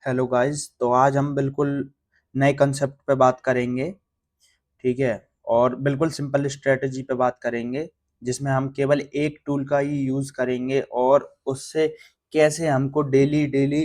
Hello guys. तो आज हम बिल्कुल नए कंसेप्ट पे बात करेंगे। ठीक है। और बिल्कुल सिंपल स्ट्रेटजी पे बात करेंगे, जिसमें हम केवल एक टूल का ही यूज़ करेंगे और उससे कैसे हमको डेली डेली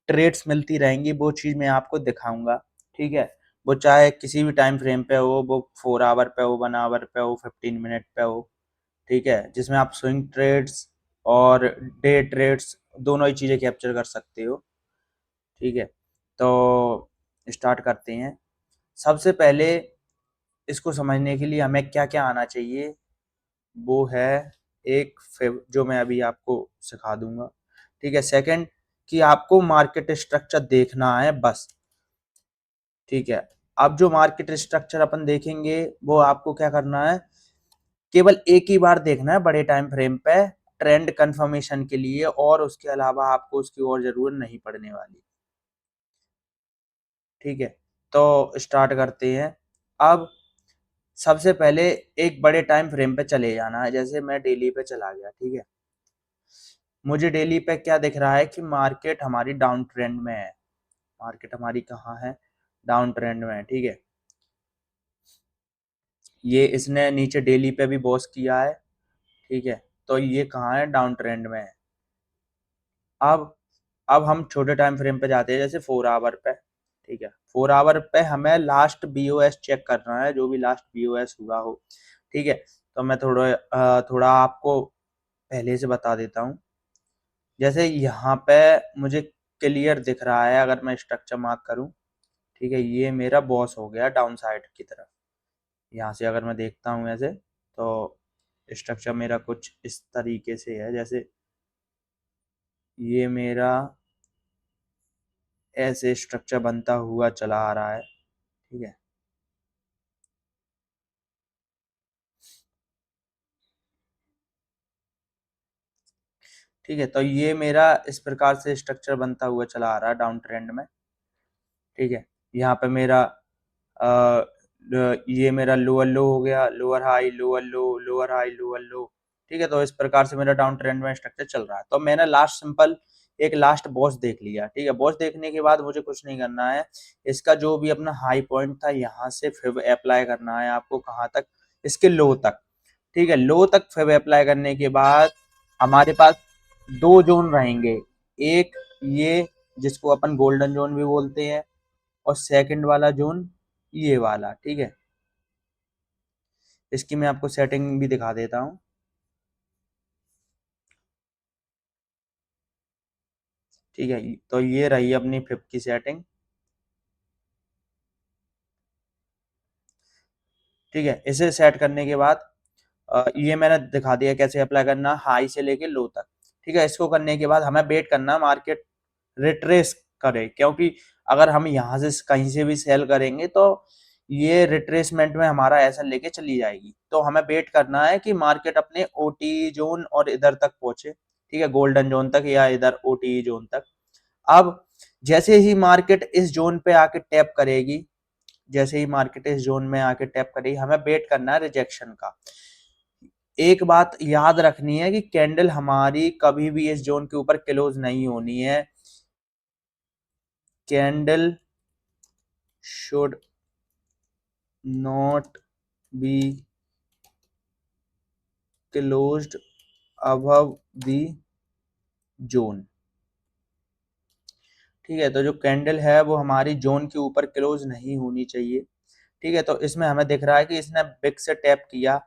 ट्रेड्स मिलती रहेंगी वो चीज़ मैं आपको दिखाऊंगा। ठीक है। वो चाहे किसी भी टाइम फ्रेम पे हो, वो 4 आवर पे हो, 1 आवर पे हो, 15 मिनट पे हो। ठीक है। जिसमें आप स्विंग ट्रेड्स और डे ट्रेड्स दोनों ही चीज़ें कैप्चर कर सकते हो। ठीक है। तो स्टार्ट करते हैं। सबसे पहले इसको समझने के लिए हमें क्या-क्या आना चाहिए, वो है एक फेव जो मैं अभी आपको सिखा दूँगा। ठीक है। सेकंड, कि आपको मार्केट स्ट्रक्चर देखना है बस। ठीक है। अब जो मार्केट स्ट्रक्चर अपन देखेंगे, वो आपको क्या करना है, केवल एक ही बार देखना है बड़े टाइम फ्रेम पे, ट्रेंड कंफर्मेशन के लिए, और उसके अलावा आपको उसकी और ज़रूरत नहीं पड़ने वाली। ठीक है। तो स्टार्ट करते हैं। अब सबसे पहले एक बड़े टाइम फ्रेम पे चले जाना है। जैसे मैं डेली पे चला गया। ठीक है। मुझे डेली पे क्या दिख रहा है कि मार्केट हमारी डाउन ट्रेंड में है। मार्केट हमारी कहाँ है? डाउन ट्रेंड में है। ठीक है। ये इसने नीचे डेली पे भी बॉस किया है। ठीक है। तो ये कहाँ है? डाउन ट्रेंड में है। अब अब हम छोटे टाइम फ्रेम पे जाते हैं, जैसे 4 आवर पे। ठीक है। 4 आवर पे हमें लास्ट बीओएस चेक करना है, जो भी लास्ट बीओएस हुआ हो। ठीक है। तो मैं थोड़ा आपको पहले से बता देता हूँ। जैसे यहाँ पे मुझे क्लियर दिख रहा है, अगर मैं स्ट्रक्चर मार्क करूँ। ठीक है। ये मेरा बॉस हो गया डाउन साइड की तरफ। यहाँ से अगर मैं देखता हूँ ऐसे, तो स्ट्रक्चर मेरा कुछ इस तरीके से है। जैसे ये मेरा ऐसे स्ट्रक्चर बनता हुआ चला आ रहा है। ठीक है। ठीक है। तो ये मेरा इस प्रकार से स्ट्रक्चर बनता हुआ चला आ रहा है डाउन ट्रेंड में। ठीक है। यहाँ पे मेरा ये मेरा लोअर लो हो गया, लोअर हाई, लोअर लो, लोअर हाई, लोअर लो। ठीक है। तो इस प्रकार से मेरा डाउन ट्रेंड में स्ट्रक्चर चल रहा है। तो मैंने लास्ट सिंपल एक लास्ट बॉस देख लिया। ठीक है। बॉस देखने के बाद मुझे कुछ नहीं करना है। इसका जो भी अपना हाई पॉइंट था, यहाँ से फिर अप्लाई करना है आपको। कहाँ तक? इसके लो तक। ठीक है। लो तक फिर अप्लाई करने के बाद हमारे पास दो जोन रहेंगे। एक ये, जिसको अपन गोल्डन जोन भी बोलते हैं, और सेकंड वाला जोन ये वाला। ठीक है। इसकी मैं आपको सेटिंग भी दिखा देता हूँ। ठीक है। तो ये रही अपनी फिफ्थ की सेटिंग। ठीक है। इसे सेट करने के बाद ये मैंने दिखा दिया कैसे अप्लाई करना, हाई से लेके लो तक। ठीक है। इसको करने के बाद हमें वेट करना मार्केट रिट्रेस करे, क्योंकि अगर हम यहाँ से कहीं से भी सेल करेंगे तो ये रिट्रेसमेंट में हमारा ऐसा लेके चली जाएगी। तो हमें वेट करना है कि मार्केट अपने ओटी जोन और इधर तक पहुंचे। ठीक है। गोल्डन जोन तक या इधर ओटी जोन तक। अब जैसे ही मार्केट इस जोन पे आके टैप करेगी, जैसे ही मार्केट इस जोन में आके टैप करेगी, हमें वेट करना है रिजेक्शन का। एक बात याद रखनी है कि कैंडल हमारी कभी भी इस जोन के ऊपर क्लोज नहीं होनी है। Candle should not be closed above the zone. ठीक है। तो जो कैंडल है वो हमारी जोन के ऊपर क्लोज नहीं होनी चाहिए। ठीक है। तो इसमें हमें दिख रहा है कि इसने बिग से टैप किया।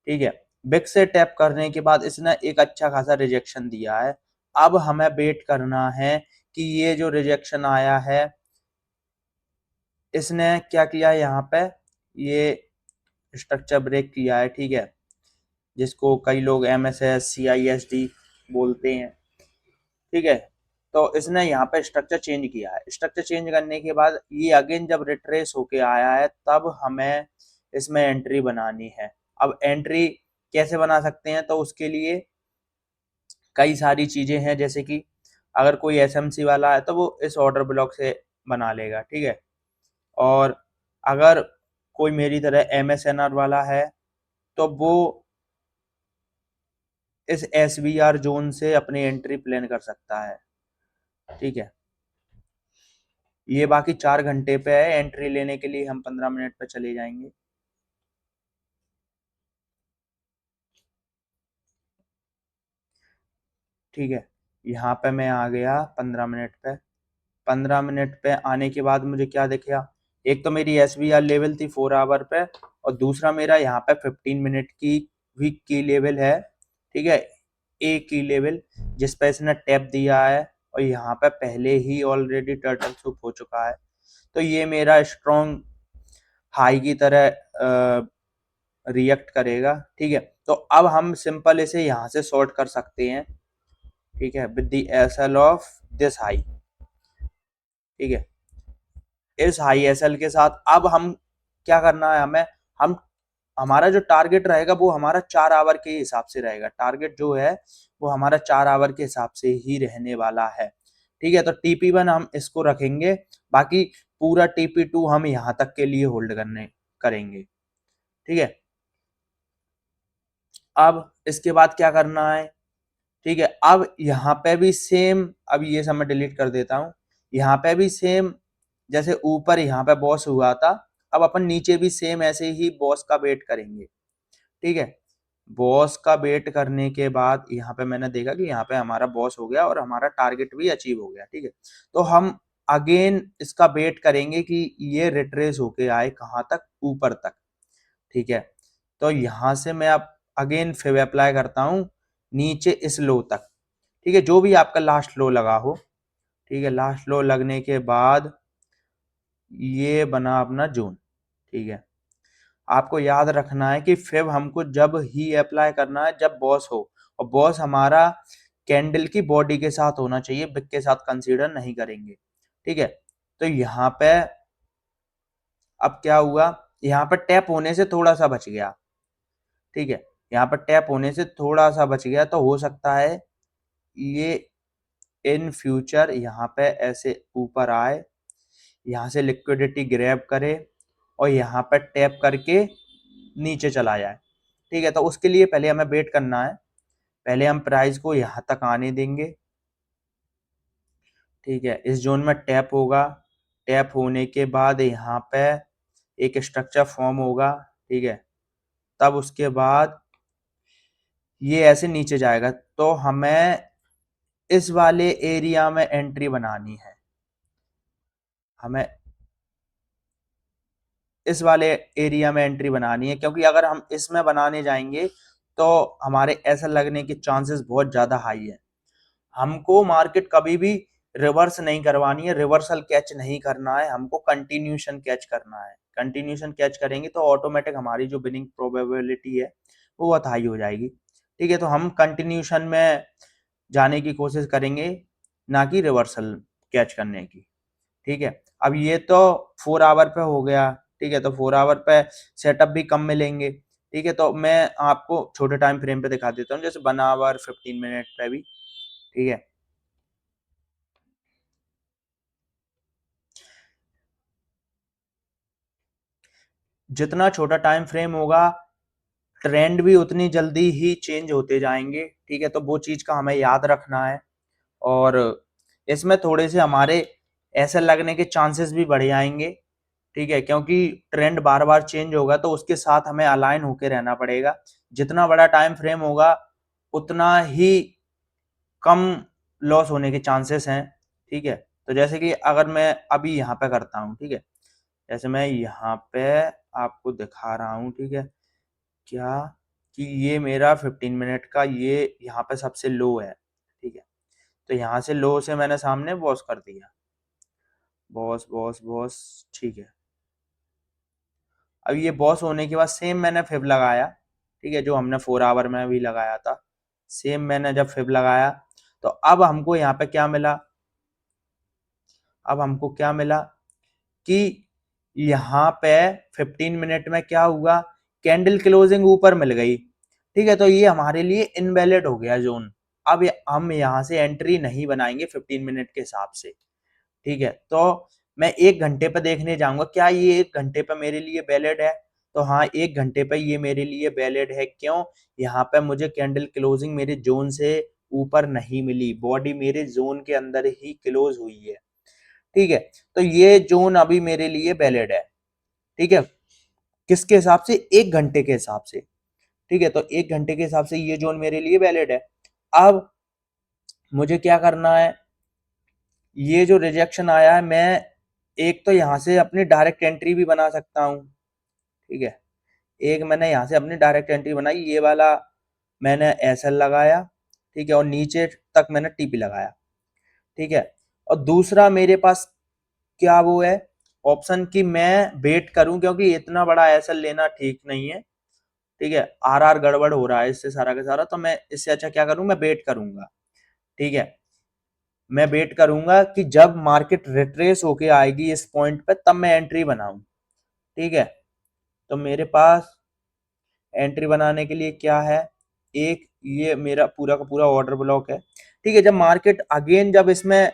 ठीक है। बिग से टैप करने के बाद इसने एक अच्छा खासा रिजेक्शन दिया है। अब हमें वेट करना है कि ये जो रिजेक्शन आया है, इसने क्या किया है, यहाँ पे ये स्ट्रक्चर ब्रेक किया है। ठीक है। जिसको कई लोग MSS CISD बोलते हैं। ठीक है। तो इसने यहाँ पे स्ट्रक्चर चेंज किया है। स्ट्रक्चर चेंज करने के बाद ये अगेन जब रिट्रेस होके आया है, तब हमें इसमें एंट्री बनानी है। अब एंट्री कैसे बना सकते हैं? तो उसके लिए कई सारी चीजें हैं। जैसे कि अगर कोई SMC वाला है तो वो इस ऑर्डर ब्लॉक से बना लेगा। ठीक है। और अगर कोई मेरी तरह MSNR वाला है, तो वो इस SBR जोन से अपनी एंट्री प्लान कर सकता है। ठीक है। ये बाकी 4 घंटे पे है, एंट्री लेने के लिए हम 15 मिनट पे चले जाएंगे। ठीक है, यहाँ पे मैं आ गया 15 मिनट पे। 15 मिनट पे आने के बाद मुझे क्या दिख गया, एक तो मेरी SVR लेवल थी 4 आवर पे, और दूसरा मेरा यहाँ पे 15 मिनट की वीक की लेवल है। ठीक है, ए की लेवल जिस पे इसने टैप दिया है, और यहाँ पे पहले ही ऑलरेडी टर्टल सूप हो चुका है। तो ये मेरा स्ट्रॉन्ग हाई की तरह रिएक्ट करेगा। ठीक है, तो अब हम सिंपल इसे यहाँ से सॉर्ट कर सकते हैं। ठीक है, with the SL of this high. ठीक है, इस हाई SL के साथ अब हम क्या करना है, हम हमारा जो टारगेट रहेगा वो हमारा 4 आवर के हिसाब से रहेगा। टारगेट जो है वो हमारा 4 आवर के हिसाब से ही रहने वाला है। ठीक है, तो TP1 हम इसको रखेंगे, बाकी पूरा TP2 हम यहाँ तक के लिए होल्ड करेंगे। ठीक है, अब इसके बाद क्या करना है। ठीक है, अब यहाँ पे भी सेम, अब ये सब मैं डिलीट कर देता हूँ। यहाँ पे भी सेम, जैसे ऊपर यहाँ पे बॉस हुआ था, अब अपन नीचे भी सेम ऐसे ही बॉस का वेट करेंगे। ठीक है, बॉस का वेट करने के बाद यहाँ पे मैंने देखा कि यहाँ पे हमारा बॉस हो गया और हमारा टारगेट भी अचीव हो गया। ठीक है, तो हम अगेन इसका वेट करेंगे कि ये रिट्रेस होके आए कहाँ तक, ऊपर तक। ठीक है, तो यहाँ से मैं अब अगेन फिर अप्लाई करता हूँ नीचे इस लो तक। ठीक है, जो भी आपका लास्ट लो लगा हो। ठीक है, लास्ट लो लगने के बाद ये बना अपना जोन। ठीक है, आपको याद रखना है कि फिर हमको जब ही अप्लाई करना है जब बॉस हो, और बॉस हमारा कैंडल की बॉडी के साथ होना चाहिए, बिग के साथ कंसीडर नहीं करेंगे। ठीक है, तो यहाँ पे अब क्या हुआ, यहाँ पर टैप होने से थोड़ा सा बच गया। ठीक है, यहाँ पर टैप होने से थोड़ा सा बच गया, तो हो सकता है ये इन फ्यूचर यहाँ पे ऐसे ऊपर आए, यहाँ से लिक्विडिटी ग्रैब करे और यहाँ पर टैप करके नीचे चला जाए। ठीक है, तो उसके लिए पहले हमें वेट करना है, पहले हम प्राइस को यहाँ तक आने देंगे। ठीक है, इस जोन में टैप होगा, टैप होने के बाद यहाँ पे एक स्ट्रक्चर फॉर्म होगा। ठीक है, तब उसके बाद ये ऐसे नीचे जाएगा, तो हमें इस वाले एरिया में एंट्री बनानी है। हमें इस वाले एरिया में एंट्री बनानी है, क्योंकि अगर हम इसमें बनाने जाएंगे तो हमारे ऐसा लगने के चांसेस बहुत ज्यादा हाई है। हमको मार्केट कभी भी रिवर्स नहीं करवानी है, रिवर्सल कैच नहीं करना है, हमको कंटिन्यूशन कैच करना है। कंटिन्यूशन कैच करेंगे तो ऑटोमेटिक हमारी जो विनिंग प्रोबेबिलिटी है वो बहुत हाई हो जाएगी। ठीक है, तो हम कंटिन्यूशन में जाने की कोशिश करेंगे, ना कि रिवर्सल कैच करने की। ठीक है, अब ये तो 4 आवर पे हो गया। ठीक है, तो 4 आवर पे सेटअप भी कम मिलेंगे। ठीक है, तो मैं आपको छोटे टाइम फ्रेम पे दिखा देता हूँ, जैसे 1 आवर 15 मिनट पे भी। ठीक है, जितना छोटा टाइम फ्रेम होगा ट्रेंड भी उतनी जल्दी ही चेंज होते जाएंगे। ठीक है, तो वो चीज का हमें याद रखना है, और इसमें थोड़े से हमारे ऐसे लगने के चांसेस भी बढ़ जाएंगे। ठीक है, क्योंकि ट्रेंड बार बार चेंज होगा तो उसके साथ हमें अलाइन होके रहना पड़ेगा। जितना बड़ा टाइम फ्रेम होगा उतना ही कम लॉस होने के चांसेस हैं। ठीक है, तो जैसे कि अगर मैं अभी यहाँ पे करता हूँ। ठीक है, जैसे मैं यहाँ पे आपको दिखा रहा हूँ। ठीक है, क्या कि ये मेरा 15 मिनट का ये यहाँ पे सबसे लो है। ठीक है, तो यहाँ से लो से मैंने सामने बॉस कर दिया, बॉस बॉस बॉस। ठीक है, अब ये बॉस होने के बाद सेम मैंने फिब लगाया। ठीक है, जो हमने 4 आवर में भी लगाया था, सेम मैंने जब फिब लगाया तो अब हमको यहाँ पे क्या मिला, अब हमको क्या मिला कि यहाँ पे 15 मिनट में क्या हुआ, कैंडल क्लोजिंग ऊपर मिल गई। ठीक है, तो ये हमारे लिए इनवैलिड हो गया जोन। अब हम यहाँ से एंट्री नहीं बनाएंगे 15 मिनट के हिसाब से। ठीक है, तो मैं 1 घंटे पे देखने जाऊंगा, क्या ये 1 घंटे पे मेरे लिए वैलिड है। तो हाँ, 1 घंटे पे ये मेरे लिए वैलिड है। क्यों, यहाँ पे मुझे कैंडल क्लोजिंग मेरे जोन से ऊपर नहीं मिली, बॉडी मेरे जोन के अंदर ही क्लोज हुई है। ठीक है, तो ये जोन अभी मेरे लिए वैलिड है। ठीक है, किसके हिसाब से? 1 घंटे के हिसाब से। ठीक है, तो 1 घंटे के हिसाब से ये जोन मेरे लिए वैलिड है। अब मुझे क्या करना है, ये जो रिजेक्शन आया है, मैं एक तो यहाँ से अपनी डायरेक्ट एंट्री भी बना सकता हूँ। ठीक है, एक मैंने यहाँ से अपनी डायरेक्ट एंट्री बनाई, ये वाला मैंने एसएल लगाया। ठीक है, और नीचे तक मैंने टीपी लगाया। ठीक है, और दूसरा मेरे पास क्या वो है ऑप्शन कि मैं वेट करूं, क्योंकि इतना बड़ा एसएल लेना ठीक नहीं है। ठीक है, आरआर गड़बड़ हो रहा है इससे सारा का सारा, तो मैं इससे अच्छा क्या करूं, मैं वेट करूंगा। ठीक है, मैं वेट करूंगा कि जब मार्केट रिट्रेस होके आएगी इस पॉइंट पे, तब मैं एंट्री बनाऊं। ठीक है, तो मेरे पास एंट्री बनाने के लिए क्या है, एक ये मेरा पूरा का पूरा ऑर्डर ब्लॉक है। ठीक है, जब मार्केट अगेन जब इसमें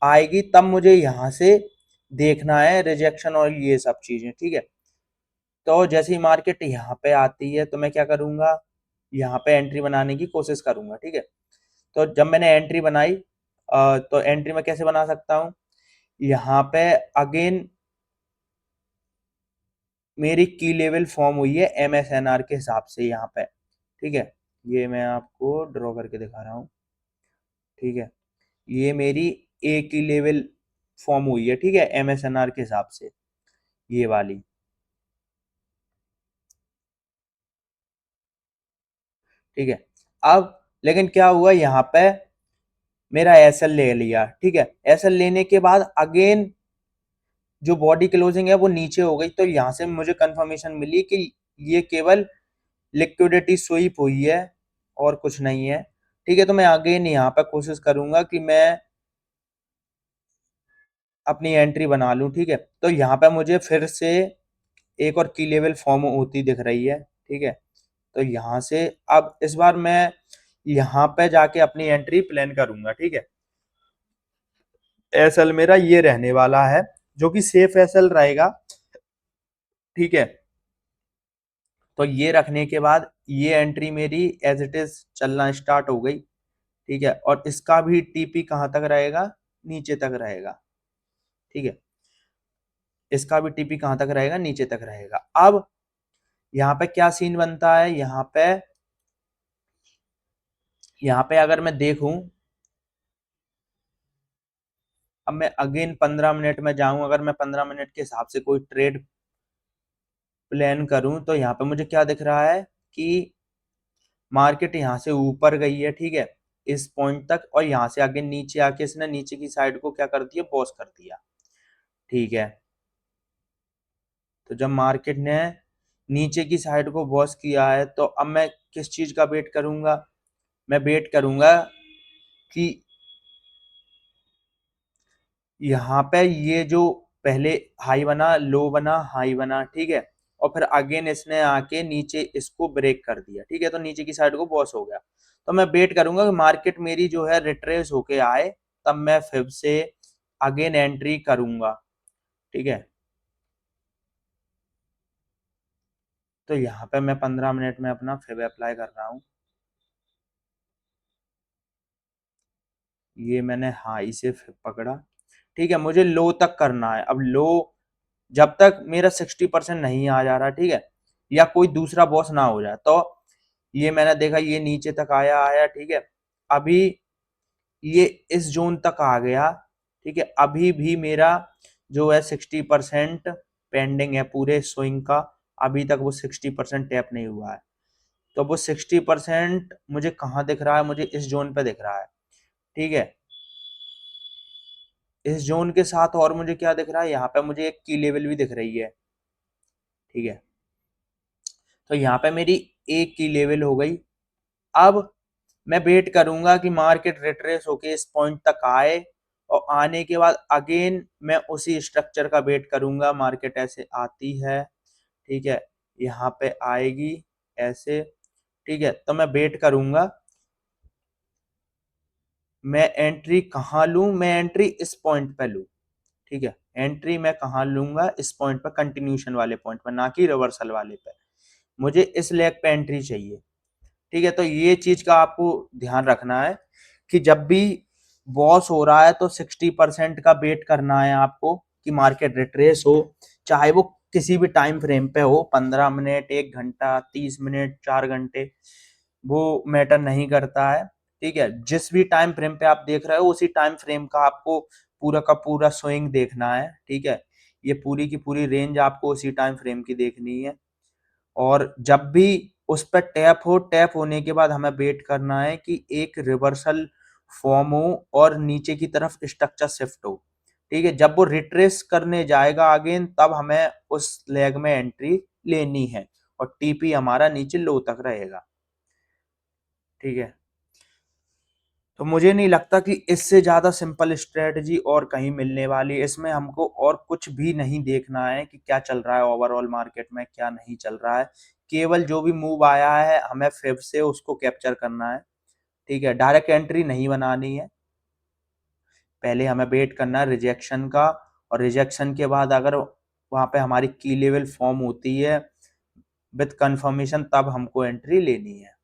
आएगी, तब मुझे यहाँ से देखना है रिजेक्शन और ये सब चीजें। ठीक है, तो जैसे ही मार्केट यहाँ पे आती है, तो मैं क्या करूंगा, यहाँ पे एंट्री बनाने की कोशिश करूंगा। ठीक है, तो जब मैंने एंट्री बनाई, तो एंट्री में कैसे बना सकता हूँ, यहाँ पे अगेन मेरी की लेवल फॉर्म हुई है MSNR के हिसाब से यहाँ पे। ठीक है, ये मैं आपको ड्रॉ करके दिखा रहा हूँ। ठीक है, ये मेरी ए की लेवल फॉर्म हुई है। ठीक है, MSNR के हिसाब से ये वाली। ठीक है, अब लेकिन क्या हुआ, यहाँ पे मेरा एसएल ले लिया। ठीक है, एसएल लेने के बाद अगेन जो बॉडी क्लोजिंग है वो नीचे हो गई, तो यहाँ से मुझे कंफर्मेशन मिली कि ये केवल लिक्विडिटी स्वीप हुई है और कुछ नहीं है। ठीक है, तो मैं अगेन यहाँ पे कोशिश करूंगा कि मैं अपनी एंट्री बना लूं। ठीक है, तो यहाँ पे मुझे फिर से एक और की लेवल फॉर्म होती दिख रही है। ठीक है, तो यहाँ से अब इस बार मैं यहाँ पे जाके अपनी एंट्री प्लान करूंगा। ठीक है, एसएल मेरा ये रहने वाला है, जो कि सेफ एसएल रहेगा। ठीक है, तो ये रखने के बाद ये एंट्री मेरी एज इट इज चलना स्टार्ट हो गई। ठीक है, और इसका भी टीपी कहाँ तक रहेगा, नीचे तक रहेगा। ठीक है, इसका भी टीपी कहाँ तक रहेगा, नीचे तक रहेगा। अब यहाँ पे क्या सीन बनता है, यहाँ पे अगर मैं देखूं, अब मैं अगेन 15 मिनट में जाऊं, अगर मैं 15 मिनट के हिसाब से कोई ट्रेड प्लान करूं, तो यहाँ पे मुझे क्या दिख रहा है कि मार्केट यहाँ से ऊपर गई है। ठीक है, इस पॉइंट तक, और यहाँ से आगे नीचे आके इसने नीचे की साइड को क्या कर दिया, पॉज कर दिया। ठीक है, तो जब मार्केट ने नीचे की साइड को वॉश किया है, तो अब मैं किस चीज का वेट करूंगा, मैं वेट करूंगा कि यहाँ पे ये जो पहले हाई बना, लो बना, हाई बना। ठीक है, और फिर अगेन इसने आके नीचे इसको ब्रेक कर दिया। ठीक है, तो नीचे की साइड को वॉश हो गया, तो मैं वेट करूंगा कि मार्केट मेरी जो है रिट्रेस होके आए, तब मैं फिर से अगेन एंट्री करूंगा। ठीक है, तो यहाँ पे मैं 15 मिनट में अपना फिब अप्लाई कर रहा हूँ। ये मैंने हाई से फिब पकड़ा। ठीक है, मुझे लो तक करना है। अब लो जब तक मेरा 60% नहीं आ जा रहा, ठीक है, या कोई दूसरा बॉस ना हो जाए, तो ये मैंने देखा ये नीचे तक आया आया। ठीक है, अभी ये इस जोन तक आ गया। ठीक है, अभी भी मेरा जो है 60% पेंडिंग है पूरे स्विंग का, अभी तक वो 60% टैप नहीं हुआ है। तो वो 60% मुझे कहाँ दिख रहा है, मुझे इस जोन पे दिख रहा है। ठीक है, इस जोन के साथ और मुझे क्या दिख रहा है, यहाँ पे मुझे एक की लेवल भी दिख रही है। ठीक है, तो यहाँ पे मेरी एक की लेवल हो गई। अब मैं वेट करूंगा कि मार्केट रिट्रेस होके इस पॉइंट तक आए, और आने के बाद अगेन मैं उसी स्ट्रक्चर का वेट करूंगा। मार्केट ऐसे आती है, ठीक है, यहाँ पे आएगी ऐसे। ठीक है, तो मैं वेट करूंगा, मैं एंट्री कहाँ लूं, मैं एंट्री इस पॉइंट पे लूं। ठीक है, एंट्री मैं कहाँ लूंगा, इस पॉइंट पर, कंटिन्यूशन वाले पॉइंट पर, ना कि रिवर्सल वाले पे। मुझे इस लेग पे एंट्री चाहिए। ठीक है, तो ये चीज का आपको ध्यान रखना है कि जब भी वॉश हो रहा है तो 60% का वेट करना है आपको कि मार्केट रिट्रेस हो, चाहे वो किसी भी टाइम फ्रेम पे हो, 15 मिनट, 1 घंटा, 30 मिनट, 4 घंटे, वो मैटर नहीं करता है। ठीक है, जिस भी टाइम फ्रेम पे आप देख रहे हो उसी टाइम फ्रेम का आपको पूरा का पूरा स्विंग देखना है। ठीक है, ये पूरी की पूरी रेंज आपको उसी टाइम फ्रेम की देखनी है। और जब भी उस पर टैप हो, टैप होने के बाद हमें वेट करना है कि एक रिवर्सल फॉर्म हो और नीचे की तरफ स्ट्रक्चर शिफ्ट हो। ठीक है, जब वो रिट्रेस करने जाएगा अगेन तब हमें उस लेग में एंट्री लेनी है और टीपी हमारा नीचे लो तक रहेगा। ठीक है, तो मुझे नहीं लगता कि इससे ज़्यादा सिंपल स्ट्रेटजी और कहीं मिलने वाली है। इसमें हमको और कुछ भी नहीं देखना है कि क्या चल रहा है ओवरऑल मार्केट में, क्या नहीं चल रहा है। केवल जो भी मूव आया है हमें फिर से उसको कैप्चर करना है। ठीक है, डायरेक्ट एंट्री नहीं बनानी है। पहले हमें वेट करना है रिजेक्शन का, और रिजेक्शन के बाद अगर वहाँ पे हमारी की लेवल फॉर्म होती है विथ कंफर्मेशन तब हमको एंट्री लेनी है।